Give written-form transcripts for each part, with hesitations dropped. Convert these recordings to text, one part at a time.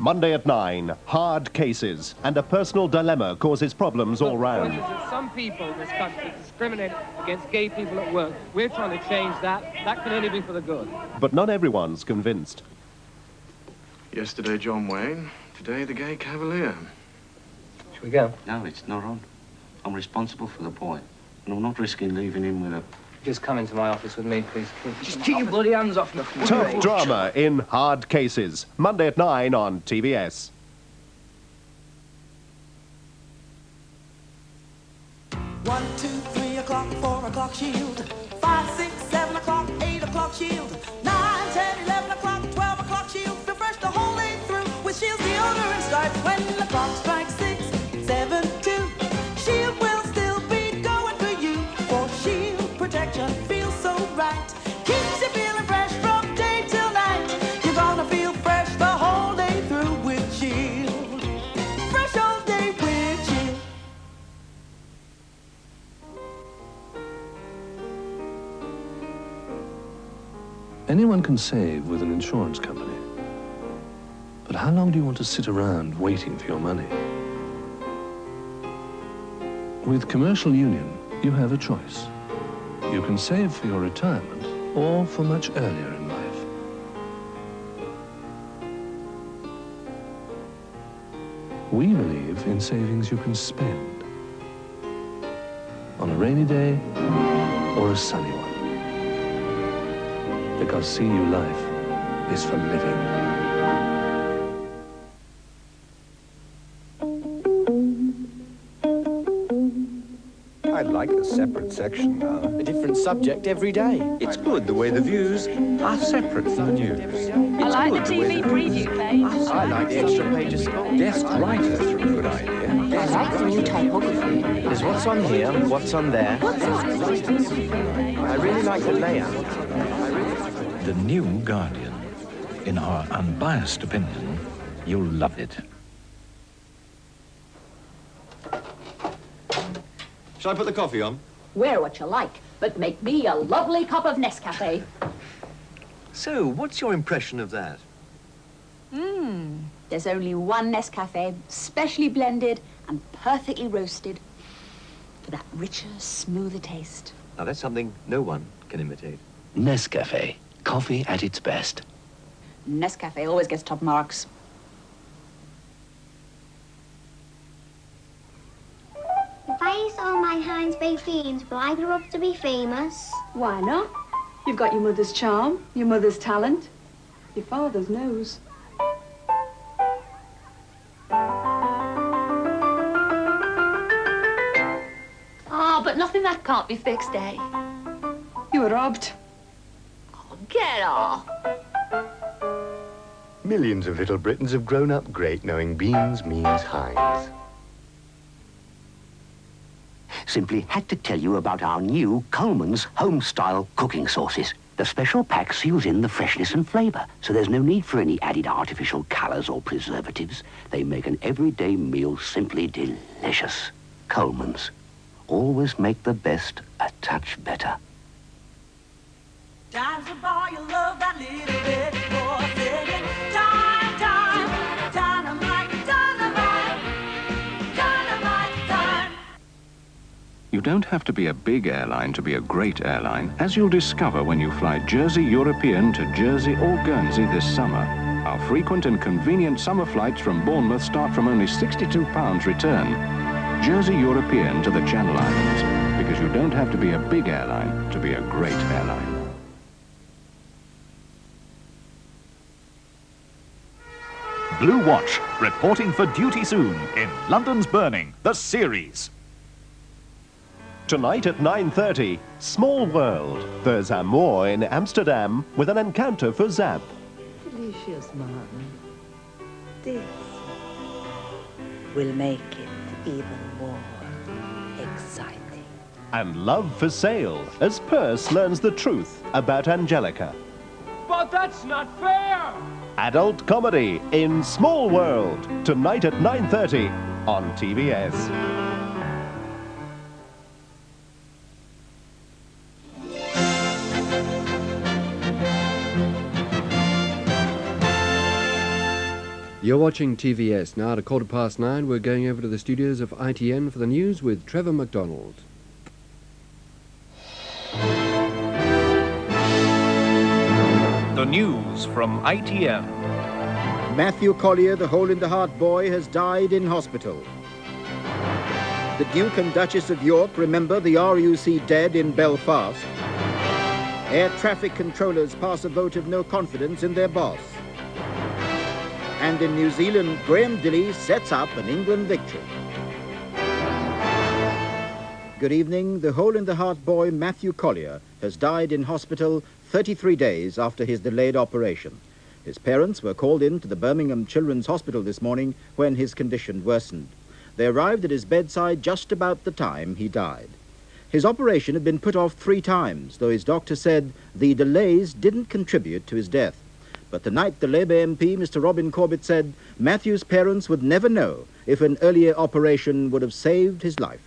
Monday at 9, hard cases, and a personal dilemma causes problems all round. Some people in this country discriminate against gay people at work. We're trying to change that. That can only be for the good. But not everyone's convinced. Yesterday, John Wayne. Today, the gay cavalier. Shall we go? No, it's not on. I'm responsible for the boy, and I'm not risking leaving him with a... Just come into my office with me, please. Just keep your bloody hands off me. Tough drama in Hard Cases. Monday at 9 on TVS. 1, 2, 3 o'clock, 4 o'clock shield. 5, 6, 7 o'clock, 8 o'clock shield. 9, 10, 11 o'clock, 12 o'clock shield. Feel fresh the whole day through with Shield's deodorant starts when the clock strikes 6, 7, 2. Shield will still be going for you. For Shield protection feels so right. Keeps you feeling fresh from day till night. You're gonna feel fresh the whole day through with Shield. Fresh all day with Shield. Anyone can save with an insurance company. But how long do you want to sit around waiting for your money? With Commercial Union, you have a choice. You can save for your retirement or for much earlier in life. We believe in savings you can spend on a rainy day or a sunny one. Because CU Life is for living. I'd like a separate section now. A different subject every day. It's good the way the views are separate from the news. I like the TV preview page. I like the extra page of sport. Guest writers are a good idea. I like the new typography. There's what's on here, what's on there. I really like the layout. The New Guardian. In our unbiased opinion, you'll love it. Shall I put the coffee on? Wear what you like, but make me a lovely cup of Nescafe. So, what's your impression of that? There's only one Nescafe, specially blended and perfectly roasted for that richer, smoother taste. Now, that's something no one can imitate. Nescafe. Coffee at its best. Nescafe always gets top marks. If I use all my Heinz baked beans, will I grow up to be famous? Why not? You've got your mother's charm, your mother's talent, your father's nose. Ah, but nothing that can't be fixed, eh? You were robbed. Oh, get off. Millions of little Britons have grown up great knowing beans means Heinz. Simply had to tell you about our new Coleman's home-style cooking sauces. The special pack seals in the freshness and flavour, so there's no need for any added artificial colours or preservatives. They make an everyday meal simply delicious. Coleman's. Always make the best a touch better. Time's a bar, you love that little bit more. Singing, time, time, dynamite, dynamite, dynamite, time. You don't have to be a big airline to be a great airline, as you'll discover when you fly Jersey European to Jersey or Guernsey this summer. Our frequent and convenient summer flights from Bournemouth start from only £62 return. Jersey European to the Channel Islands, because you don't have to be a big airline to be a great airline. Blue Watch, reporting for duty soon in London's Burning, the series. Tonight at 9:30, Small World. There's amour in Amsterdam with an encounter for Zap. Delicious, Martin. This will make it even more exciting. And love for sale as Perce learns the truth about Angelica. But that's not fair! Adult comedy in Small World. Tonight at 9:30 on TVS. You're watching TVS. Now at 9:15, we're going over to the studios of ITN for the news with Trevor MacDonald. The news from ITN. Matthew Collier, the hole-in-the-heart boy, has died in hospital. The Duke and Duchess of York remember the RUC dead in Belfast. Air traffic controllers pass a vote of no confidence in their boss. And in New Zealand, Graham Dilley sets up an England victory. Good evening. The hole-in-the-heart boy, Matthew Collier, has died in hospital 33 days after his delayed operation. His parents were called in to the Birmingham Children's Hospital this morning when his condition worsened. They arrived at his bedside just about the time he died. His operation had been put off 3 times, though his doctor said the delays didn't contribute to his death. But tonight the Labour MP, Mr. Robin Corbett, said Matthew's parents would never know if an earlier operation would have saved his life.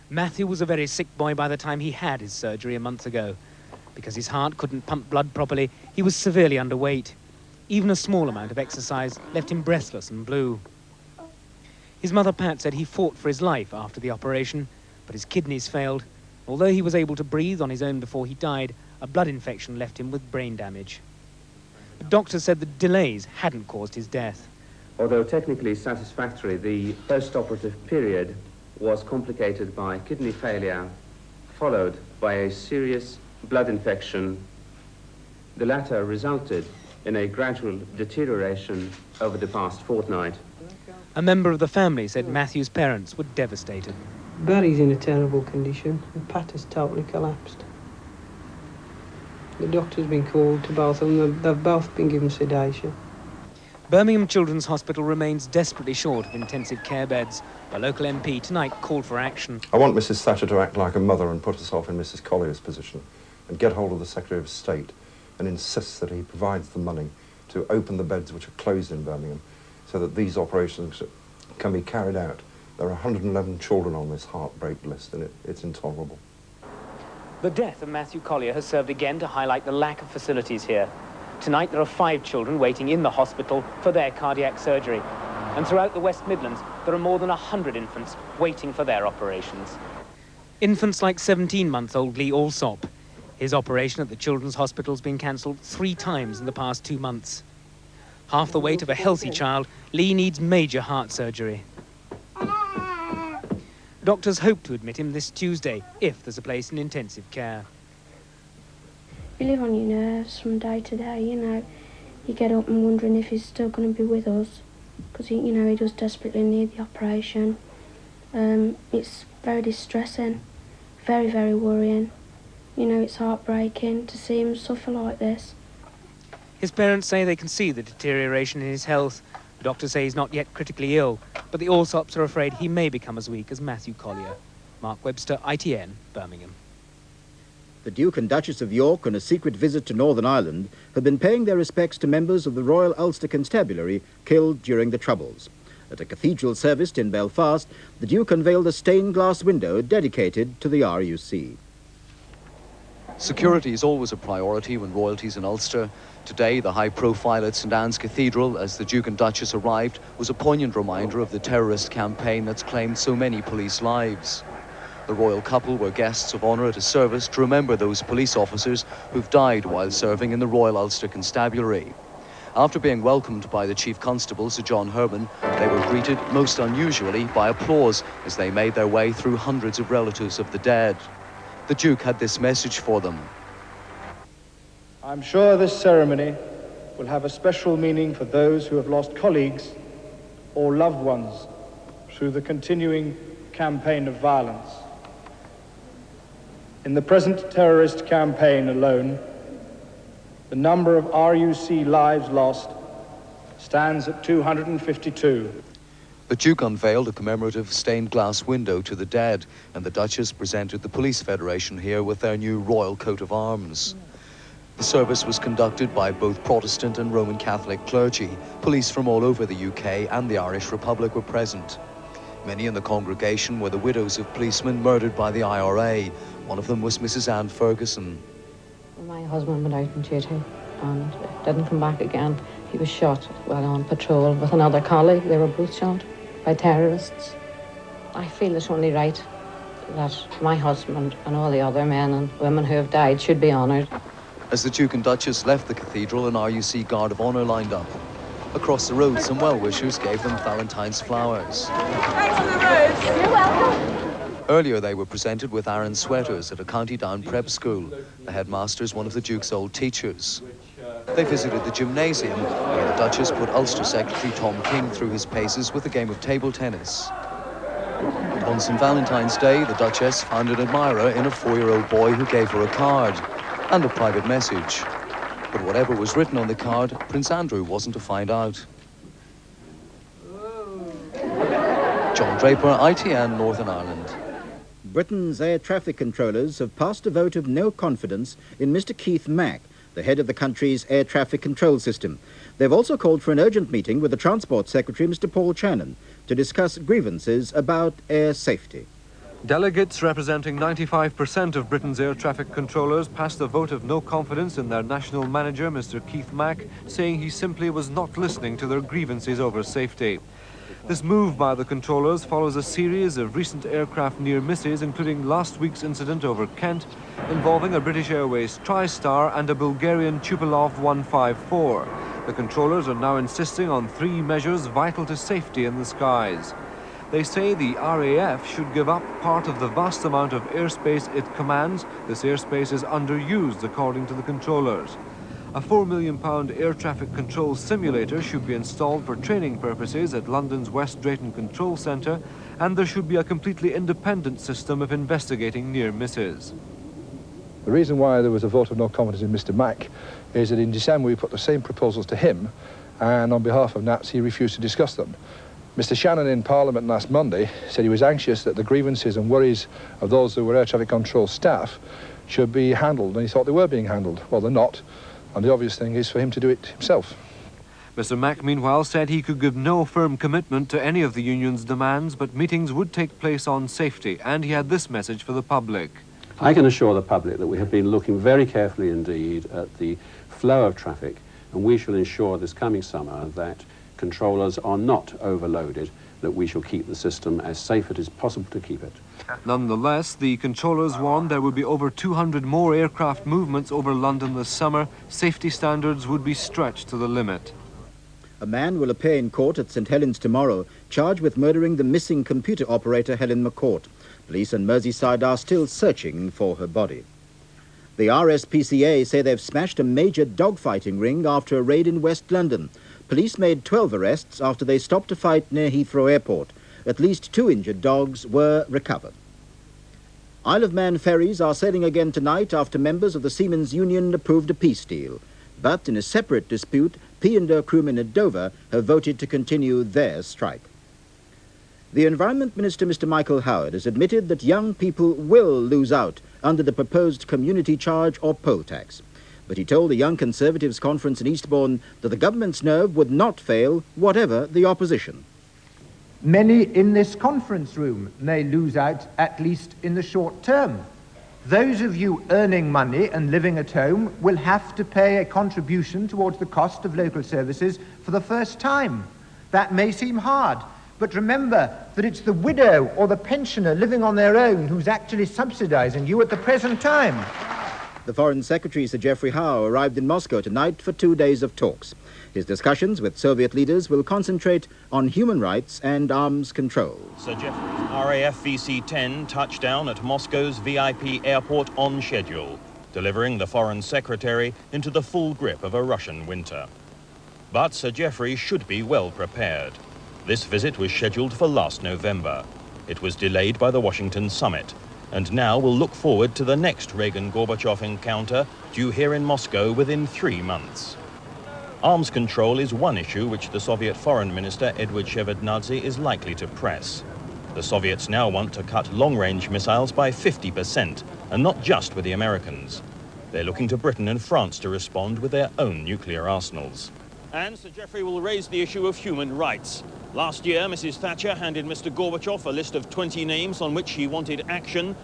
Matthew was a very sick boy by the time he had his surgery a month ago. Because his heart couldn't pump blood properly, he was severely underweight. Even a small amount of exercise left him breathless and blue. His mother Pat said he fought for his life after the operation, but his kidneys failed. Although he was able to breathe on his own before he died, a blood infection left him with brain damage. The doctors said the delays hadn't caused his death. Although technically satisfactory, the post-operative period was complicated by kidney failure, followed by a serious blood infection. The latter resulted in a gradual deterioration over the past fortnight. A member of the family said Matthew's parents were devastated. Barry's in a terrible condition, and Pat has totally collapsed. The doctor's been called to both of them. They've both been given sedation. Birmingham Children's Hospital remains desperately short of intensive care beds. The local MP tonight called for action. I want Mrs. Thatcher to act like a mother and put herself in Mrs. Collier's position and get hold of the Secretary of State and insist that he provides the money to open the beds which are closed in Birmingham so that these operations can be carried out. There are 111 children on this heartbreak list, and it's intolerable. The death of Matthew Collier has served again to highlight the lack of facilities here. Tonight there are 5 children waiting in the hospital for their cardiac surgery. And throughout the West Midlands, there are more than 100 infants waiting for their operations. Infants like 17-month-old Lee Alsop. His operation at the Children's Hospital has been cancelled 3 times in the past 2 months. Half the weight of a healthy child, Lee needs major heart surgery. Doctors hope to admit him this Tuesday, if there's a place in intensive care. You live on your nerves from day to day, you know. You get up and wondering if he's still going to be with us, because, he does desperately need the operation. It's very distressing, very, very worrying. It's heartbreaking to see him suffer like this. His parents say they can see the deterioration in his health. The doctors say he's not yet critically ill, but the Alsops are afraid he may become as weak as Matthew Collier. Mark Webster, ITN, Birmingham. The Duke and Duchess of York, on a secret visit to Northern Ireland, have been paying their respects to members of the Royal Ulster Constabulary killed during the Troubles. At a cathedral service in Belfast, the Duke unveiled a stained glass window dedicated to the RUC. Security is always a priority when royalty's in Ulster. Today, the high profile at St Anne's Cathedral, as the Duke and Duchess arrived, was a poignant reminder of the terrorist campaign that's claimed so many police lives. The royal couple were guests of honour at a service to remember those police officers who've died while serving in the Royal Ulster Constabulary. After being welcomed by the Chief Constable, Sir John Herman, they were greeted, most unusually, by applause as they made their way through hundreds of relatives of the dead. The Duke had this message for them. I'm sure this ceremony will have a special meaning for those who have lost colleagues or loved ones through the continuing campaign of violence. In the present terrorist campaign alone, the number of RUC lives lost stands at 252. The Duke unveiled a commemorative stained glass window to the dead, and the Duchess presented the Police Federation here with their new royal coat of arms. The service was conducted by both Protestant and Roman Catholic clergy. Police from all over the UK and the Irish Republic were present. Many in the congregation were the widows of policemen murdered by the IRA. One of them was Mrs. Anne Ferguson. My husband went out on duty and didn't come back again. He was shot while on patrol with another colleague. They were both shot by terrorists. I feel it's only right that my husband and all the other men and women who have died should be honoured. As the Duke and Duchess left the cathedral, an RUC Guard of Honour lined up. Across the road, some well-wishers gave them Valentine's flowers. You're welcome. Earlier, they were presented with Aaron sweaters at a County Down prep school. The headmaster is one of the Duke's old teachers. They visited the gymnasium, where the Duchess put Ulster Secretary Tom King through his paces with a game of table tennis. On St. Valentine's Day, the Duchess found an admirer in a 4-year-old boy who gave her a card and a private message. But whatever was written on the card, Prince Andrew wasn't to find out. John Draper, ITN, Northern Ireland. Britain's air traffic controllers have passed a vote of no confidence in Mr. Keith Mack, the head of the country's air traffic control system. They've also called for an urgent meeting with the Transport Secretary, Mr. Paul Channon, to discuss grievances about air safety. Delegates representing 95% of Britain's air traffic controllers passed a vote of no confidence in their national manager, Mr. Keith Mack, saying he simply was not listening to their grievances over safety. This move by the controllers follows a series of recent aircraft near misses, including last week's incident over Kent, involving a British Airways TriStar and a Bulgarian Tupolev 154. The controllers are now insisting on 3 measures vital to safety in the skies. They say the RAF should give up part of the vast amount of airspace it commands. This airspace is underused, according to the controllers. A £4 million air traffic control simulator should be installed for training purposes at London's West Drayton Control Centre, and there should be a completely independent system of investigating near misses. The reason why there was a vote of no confidence in Mr. Mack is that in December we put the same proposals to him, and on behalf of NATS he refused to discuss them. Mr. Shannon in Parliament last Monday said he was anxious that the grievances and worries of those who were air traffic control staff should be handled, and he thought they were being handled. Well, they're not. And the obvious thing is for him to do it himself. Mr. Mack, meanwhile, said he could give no firm commitment to any of the union's demands, but meetings would take place on safety, and he had this message for the public. I can assure the public that we have been looking very carefully indeed at the flow of traffic, and we shall ensure this coming summer that controllers are not overloaded, that we shall keep the system as safe as it is possible to keep it. Nonetheless, the controllers warned there would be over 200 more aircraft movements over London this summer. Safety standards would be stretched to the limit. A man will appear in court at St Helens tomorrow, charged with murdering the missing computer operator Helen McCourt. Police in Merseyside are still searching for her body. The RSPCA say they've smashed a major dogfighting ring after a raid in West London. Police made 12 arrests after they stopped a fight near Heathrow Airport. At least 2 injured dogs were recovered. Isle of Man ferries are sailing again tonight after members of the Seamen's Union approved a peace deal. But in a separate dispute, P&O crewmen at Dover have voted to continue their strike. The Environment Minister, Mr. Michael Howard, has admitted that young people will lose out under the proposed community charge or poll tax. But he told the Young Conservatives conference in Eastbourne that the government's nerve would not fail, whatever the opposition. Many in this conference room may lose out, at least in the short term. Those of you earning money and living at home will have to pay a contribution towards the cost of local services for the first time. That may seem hard, but remember that it's the widow or the pensioner living on their own who's actually subsidizing you at the present time. The Foreign Secretary, Sir Geoffrey Howe, arrived in Moscow tonight for 2 days of talks. His discussions with Soviet leaders will concentrate on human rights and arms control. Sir Geoffrey's RAF VC-10 touched down at Moscow's VIP airport on schedule, delivering the Foreign Secretary into the full grip of a Russian winter. But Sir Geoffrey should be well prepared. This visit was scheduled for last November. It was delayed by the Washington summit, and now we'll look forward to the next Reagan-Gorbachev encounter due here in Moscow within 3 months. Arms control is one issue which the Soviet Foreign Minister Eduard Shevardnadze is likely to press. The Soviets now want to cut long-range missiles by 50%, and not just with the Americans. They're looking to Britain and France to respond with their own nuclear arsenals. And Sir Geoffrey will raise the issue of human rights. Last year, Mrs. Thatcher handed Mr. Gorbachev a list of 20 names on which he wanted action.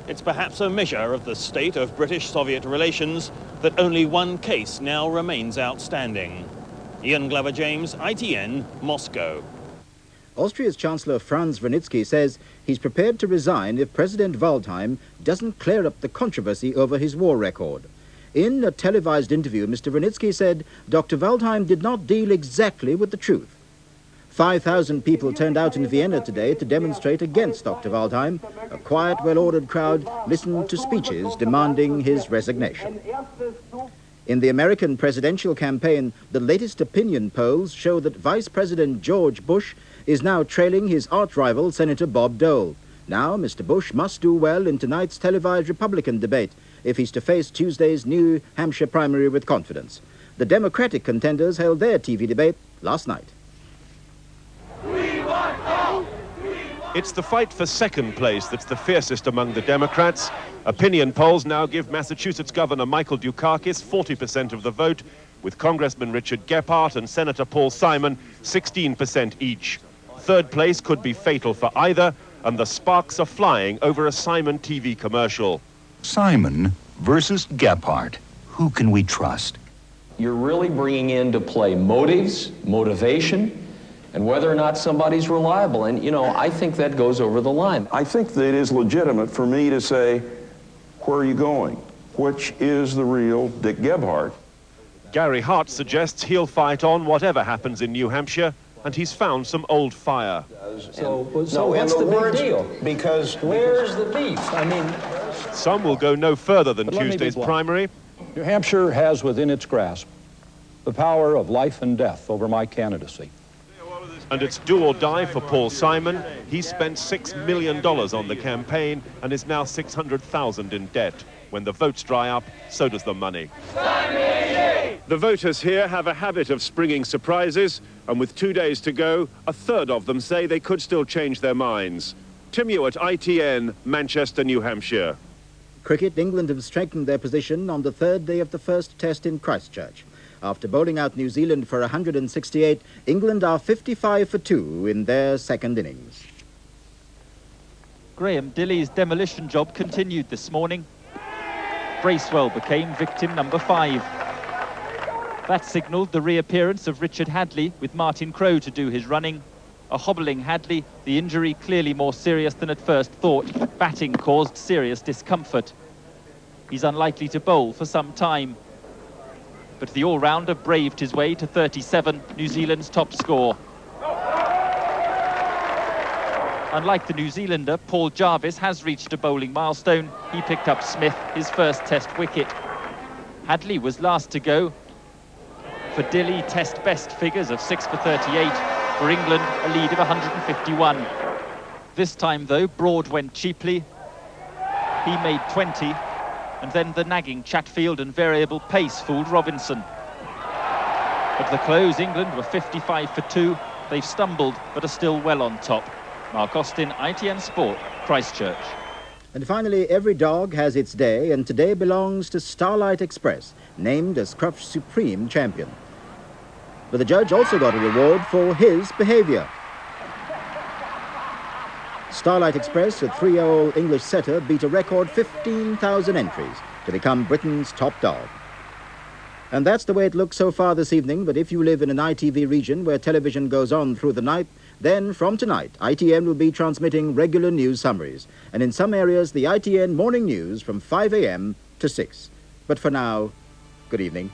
It's perhaps a measure of the state of British-Soviet relations that only one case now remains outstanding. Ian Glover-James, ITN, Moscow. Austria's Chancellor Franz Vranitzky says he's prepared to resign if President Waldheim doesn't clear up the controversy over his war record. In a televised interview, Mr. Vranitzky said Dr. Waldheim did not deal exactly with the truth. 5,000 people turned out in Vienna today to demonstrate against Dr. Waldheim. A quiet, well-ordered crowd listened to speeches demanding his resignation. In the American presidential campaign, the latest opinion polls show that Vice President George Bush is now trailing his arch-rival, Senator Bob Dole. Now, Mr. Bush must do well in tonight's televised Republican debate if he's to face Tuesday's New Hampshire primary with confidence. The Democratic contenders held their TV debate last night. It's the fight for second place that's the fiercest among the Democrats. Opinion polls now give Massachusetts Governor Michael Dukakis 40% of the vote, with Congressman Richard Gephardt and Senator Paul Simon 16% each. Third place could be fatal for either, and the sparks are flying over a Simon TV commercial. Simon versus Gephardt. Who can we trust? You're really bringing into play motives, motivation, and whether or not somebody's reliable. And, you know, I think that goes over the line. I think that it is legitimate for me to say, where are you going? Which is the real Dick Gephardt? Gary Hart suggests he'll fight on whatever happens in New Hampshire, and he's found some old fire. So what's the big deal? Because where's the beef? I mean, some will go no further than Tuesday's primary. New Hampshire has within its grasp the power of life and death over my candidacy. And it's do or die for Paul Simon. He spent $6 million on the campaign and is now $600,000 in debt. When the votes dry up, so does the money. The voters here have a habit of springing surprises, and with 2 days to go, a third of them say they could still change their minds. Tim Ewart, ITN, Manchester, New Hampshire. Cricket, England have strengthened their position on the third day of the first test in Christchurch. After bowling out New Zealand for 168, England are 55 for 2 in their second innings. Graham Dilley's demolition job continued this morning. Bracewell became victim number 5. That signalled the reappearance of Richard Hadley with Martin Crowe to do his running. A hobbling Hadley, the injury clearly more serious than at first thought. Batting caused serious discomfort. He's unlikely to bowl for some time. But the all-rounder braved his way to 37, New Zealand's top score. Unlike the New Zealander, Paul Jarvis has reached a bowling milestone. He picked up Smith, his first test wicket. Hadley was last to go. For Dilley, test best figures of 6 for 38. For England, a lead of 151. This time, though, Broad went cheaply. He made 20. And then the nagging Chatfield and variable pace fooled Robinson. At the close, England were 55 for 2. They've stumbled, but are still well on top. Mark Austin, ITN Sport, Christchurch. And finally, every dog has its day, and today belongs to Starlight Express, named as Crufts Supreme Champion. But the judge also got a reward for his behaviour. Starlight Express, a 3-year-old English setter, beat a record 15,000 entries to become Britain's top dog. And that's the way it looks so far this evening, but if you live in an ITV region where television goes on through the night, then from tonight, ITN will be transmitting regular news summaries, and in some areas, the ITN morning news from 5 a.m. to 6. But for now, good evening.